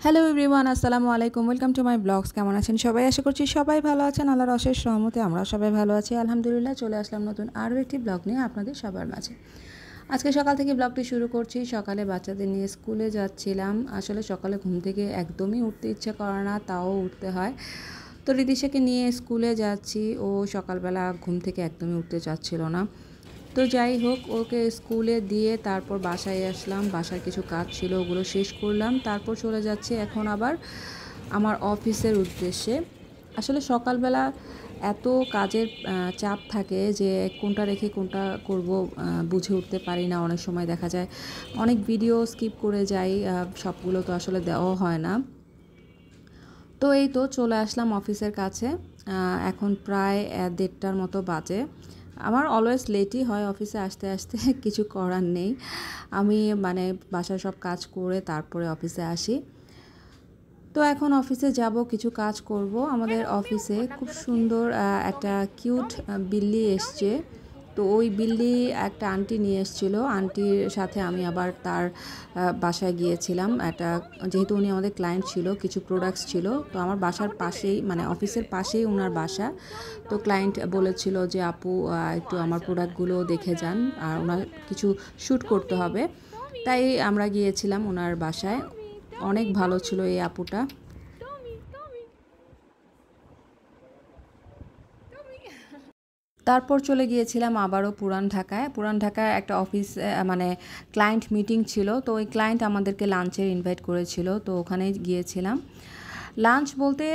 Hello everyone, আসসালামু আলাইকুম। Welcome to my blogs. কেমন আছেন সবাই? আশা করছি সবাই ভালো আছেন। আল্লাহর অশেষ রহমতে আমরাও সবাই ভালো আছি আলহামদুলিল্লাহ। চলে আসলাম নতুন আরও একটি ব্লগ নিয়ে আপনাদের সবার মাঝে। আজকে সকাল থেকে ব্লগটি শুরু করছি। সকালে বাচ্চাদের নিয়ে স্কুলে যাচ্ছিলাম। আসলে সকালে ঘুম থেকে একদমই উঠতে ইচ্ছে করে না, তাও উঠতে হয়। তো রিদিশাকে নিয়ে স্কুলে যাচ্ছি। ও সকালবেলা ঘুম থেকে একদমই উঠতে চাচ্ছিল না। তো যাই হোক, ওকে স্কুলে দিয়ে তারপর বাসায় আসলাম। বাসার কিছু কাজ ছিল, ওগুলো শেষ করলাম। তারপর চলে যাচ্ছি এখন আবার আমার অফিসের উদ্দেশ্যে। আসলে সকালবেলা এত কাজের চাপ থাকে যে কোনটা রেখে কোনটা করব বুঝে উঠতে পারি না। অনেক সময় দেখা যায় অনেক ভিডিও স্কিপ করে যাই, সবগুলো তো আসলে দেওয়া হয় না। তো এই তো চলে আসলাম অফিসের কাছে। এখন প্রায় 1:30টার মতো বাজে। আমার অলওয়েজ লেটই হয় অফিসে আসতে আসতে, কিছু করার নেই। আমি বাসার সব কাজ করে তারপরে অফিসে আসি। তো এখন অফিসে যাব, কিছু কাজ করব। আমাদের অফিসে খুব সুন্দর একটা কিউট বিল্লি এসছে। তো ওই বিল্লি একটা আন্টি নিয়ে এসেছিল। আন্টির সাথে আমি আবার তার বাসায় গিয়েছিলাম। যেহেতু উনি আমাদের ক্লায়েন্ট ছিল, কিছু প্রোডাক্টস ছিল। তো আমার বাসার পাশেই অফিসের পাশেই ওনার বাসা। তো ক্লায়েন্ট বলেছিল যে আপু একটু আমার প্রোডাক্টগুলো দেখে যান, আর ওনার কিছু শ্যুট করতে হবে। তাই আমরা গিয়েছিলাম ওনার বাসায়। অনেক ভালো ছিল এই আপুটা। তারপর চলে গিয়েছিলাম আবারও পুরান ঢাকায়। পুরান ঢাকায় একটা অফিস ক্লায়েন্ট মিটিং ছিল। তো ওই ক্লায়েন্ট আমাদেরকে লাঞ্চের ইনভাইট করেছিল, তো ওখানে গিয়েছিলাম। লাঞ্চ বলতে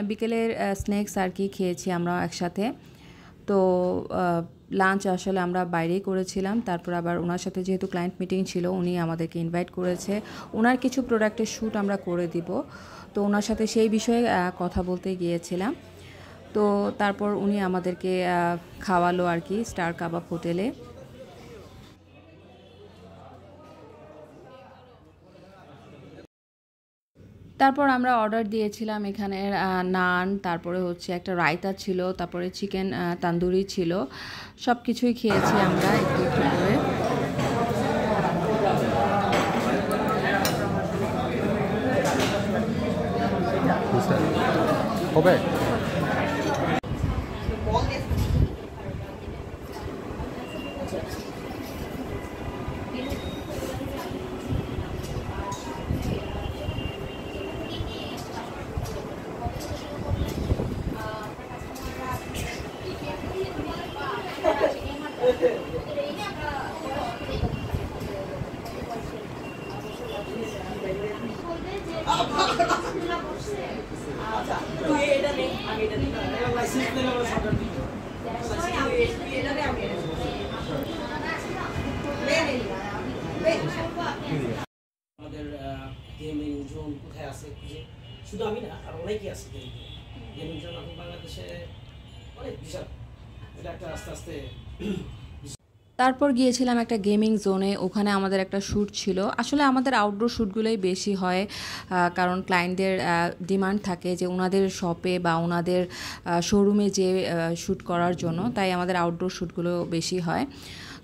বিকেলের স্ন্যাক্স আর কি খেয়েছি আমরা একসাথে। তো লাঞ্চ আসলে আমরা বাইরেই করেছিলাম। তারপর আবার ওনার সাথে যেহেতু ক্লায়েন্ট মিটিং ছিল, উনি আমাদেরকে ইনভাইট করেছে। ওনার কিছু প্রোডাক্টের শ্যুট আমরা করে দিব। তো ওনার সাথে সেই বিষয়ে কথা বলতে গিয়েছিলাম। তো তারপর উনি আমাদেরকে খাওয়ালো আর কি, স্টার কাবাব হোটেলে। তারপর আমরা অর্ডার দিয়েছিলাম এখানের নান, তারপরে হচ্ছে একটা রায়তা ছিল, তারপরে চিকেন তান্দুরি ছিল। সব কিছুই খেয়েছি আমরা একটু একটু করে। হবে। আমাদের গেমিং জোন কোথায় আছে খুঁজে, শুধু আমি না আর অনেকেই আছে। গেমিং জোন এখন বাংলাদেশে অনেক বিশাল, এটা একটা আস্তে আস্তে। তারপর গিয়েছিলাম একটা গেমিং জোনে। ওখানে আমাদের একটা শ্যুট ছিল। আসলে আমাদের আউটডোর শ্যুটগুলোই বেশি হয়, কারণ ক্লায়েন্টদের ডিমান্ড থাকে যে ওনাদের শপে বা ওনাদের শোরুমে যে শ্যুট করার জন্য, তাই আমাদের আউটডোর শ্যুটগুলো বেশি হয়।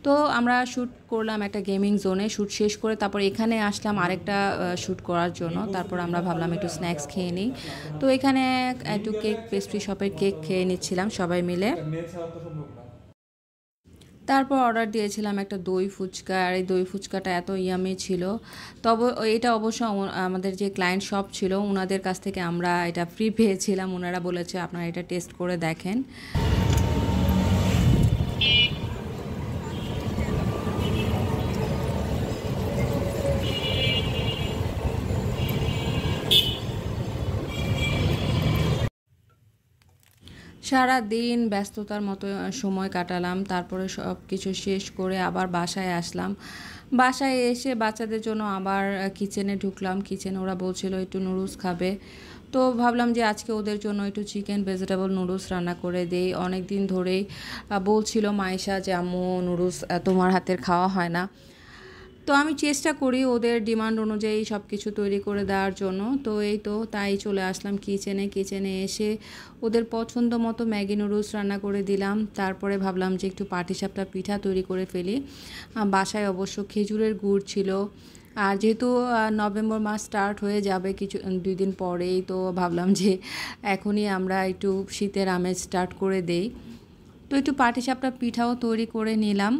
তো আমরা শ্যুট করলাম একটা গেমিং জোনে। শ্যুট শেষ করে তারপর এখানে আসলাম আরেকটা শ্যুট করার জন্য। তারপর আমরা ভাবলাম একটু স্ন্যাক্স খেয়ে নিই। তো এখানে একটু কেক, পেস্ট্রি শপের কেক খেয়ে নিচ্ছিলাম সবাই মিলে। তারপর অর্ডার দিয়েছিলাম একটা দই ফুচকা, আর এই দই ফুচকাটা এত ইয়ামি ছিল। তবে এটা অবশ্য আমাদের যে ক্লায়েন্ট শপ ছিল ওনাদের কাছ থেকে আমরা এটা ফ্রি পেয়েছিলাম। ওনারা বলেছে আপনারা এটা টেস্ট করে দেখেন। সারা দিন ব্যস্ততার মতো সময় কাটালাম। তারপরে সব কিছু শেষ করে আবার বাসায় আসলাম। বাসায় এসে বাচ্চাদের জন্য আবার কিচেনে ঢুকলাম। কিচেনে ওরা বলছিল একটু নুডলস খাবে। তো ভাবলাম যে আজকে ওদের জন্য একটু চিকেন ভেজিটেবল নুডলস রান্না করে দেই। অনেক দিন ধরেই বলছিল মাইশা যে আম্মু নুডলস তোমার হাতের খাওয়া হয় না। তো আমি চেষ্টা করি ওদের ডিমান্ড অনুযায়ী সব কিছু তৈরি করে দেওয়ার জন্য। তো এই তো তাই চলে আসলাম কিচেনে এসে ওদের পছন্দ মতো ম্যাগি নুডলস রান্না করে দিলাম। তারপরে ভাবলাম যে একটু পাটিসাপটা পিঠা তৈরি করে ফেলি। বাসায় অবশ্য খেজুরের গুড় ছিল, আর যেহেতু নভেম্বর মাস স্টার্ট হয়ে যাবে কিছু 2 দিন পরেই, তো ভাবলাম যে এখনই আমরা একটু শীতের আমেজ স্টার্ট করে দেই। তো একটু পাটিসাপটা পিঠাও তৈরি করে নিলাম।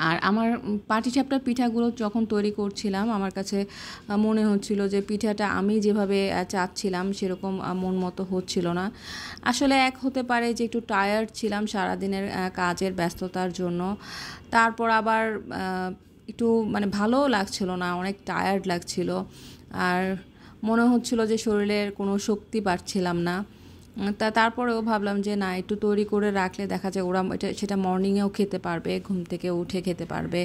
আর আমার পাটিসাপটা পিঠাগুলো যখন তৈরি করছিলাম আমার কাছে মনে হচ্ছিল যে পিঠাটা আমি যেভাবে চাচ্ছিলাম সেরকম মন মতো হচ্ছিল না। আসলে এক হতে পারে যে একটু টায়ার্ড ছিলাম সারাদিনের কাজের ব্যস্ততার জন্য, তারপর আবার একটু মানে ভালোও লাগছিল না, অনেক টায়ার্ড লাগছিল, আর মনে হচ্ছিল যে শরীরের কোনো শক্তি পাচ্ছিলাম না। তারপরেও ভাবলাম যে না, একটু তৈরি করে রাখলে দেখা যায় ওরা সেটা মর্নিংয়েও খেতে পারবে, ঘুম থেকে উঠে খেতে পারবে,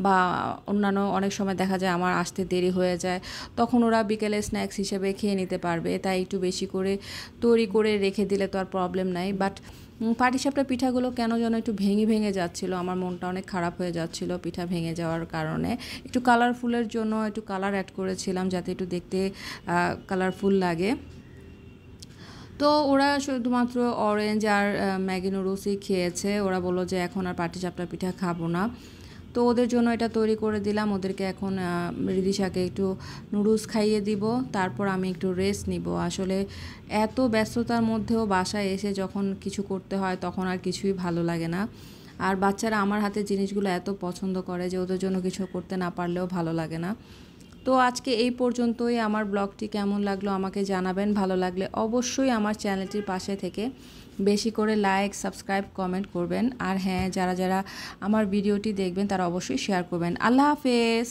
বা অন্যান্য অনেক সময় দেখা যায় আমার আসতে দেরি হয়ে যায়, তখন ওরা বিকেলে স্ন্যাক্স হিসেবে খেয়ে নিতে পারবে। তাই একটু বেশি করে তৈরি করে রেখে দিলে তো আর প্রবলেম নাই। বাট পাটিসাপটা পিঠাগুলো কেন যেন একটু ভেঙে ভেঙে যাচ্ছিল, আমার মনটা অনেক খারাপ হয়ে যাচ্ছিল পিঠা ভেঙে যাওয়ার কারণে। একটু কালারফুলের জন্য একটু কালার অ্যাড করেছিলাম যাতে একটু দেখতে কালারফুল লাগে। তো ওরা শুধুমাত্র অরেঞ্জ আর ম্যাগি নুডলসই খেয়েছে। ওরা বললো যে এখন আর পাটিসাপটা পিঠা খাবো না। তো ওদের জন্য এটা তৈরি করে দিলাম। ওদেরকে এখন রিদিশাকে একটু নুডলস খাইয়ে দিব, তারপর আমি একটু রেস্ট নিব। আসলে এত ব্যস্ততার মধ্যেও বাসায় এসে যখন কিছু করতে হয় তখন আর কিছুই ভালো লাগে না। আর বাচ্চারা আমার হাতে জিনিসগুলো এত পছন্দ করে যে ওদের জন্য কিছু করতে না পারলেও ভালো লাগে না। তো আজকে এই পর্যন্তই। আমার ব্লগটি কেমন লাগলো আমাকে জানাবেন। ভালো লাগলে অবশ্যই আমার চ্যানেলটির পাশে থেকে বেশি করে লাইক, সাবস্ক্রাইব, কমেন্ট করবেন। আর হ্যাঁ, যারা যারা আমার ভিডিওটি দেখবেন তারা অবশ্যই শেয়ার করবেন। আল্লাহ হাফেজ।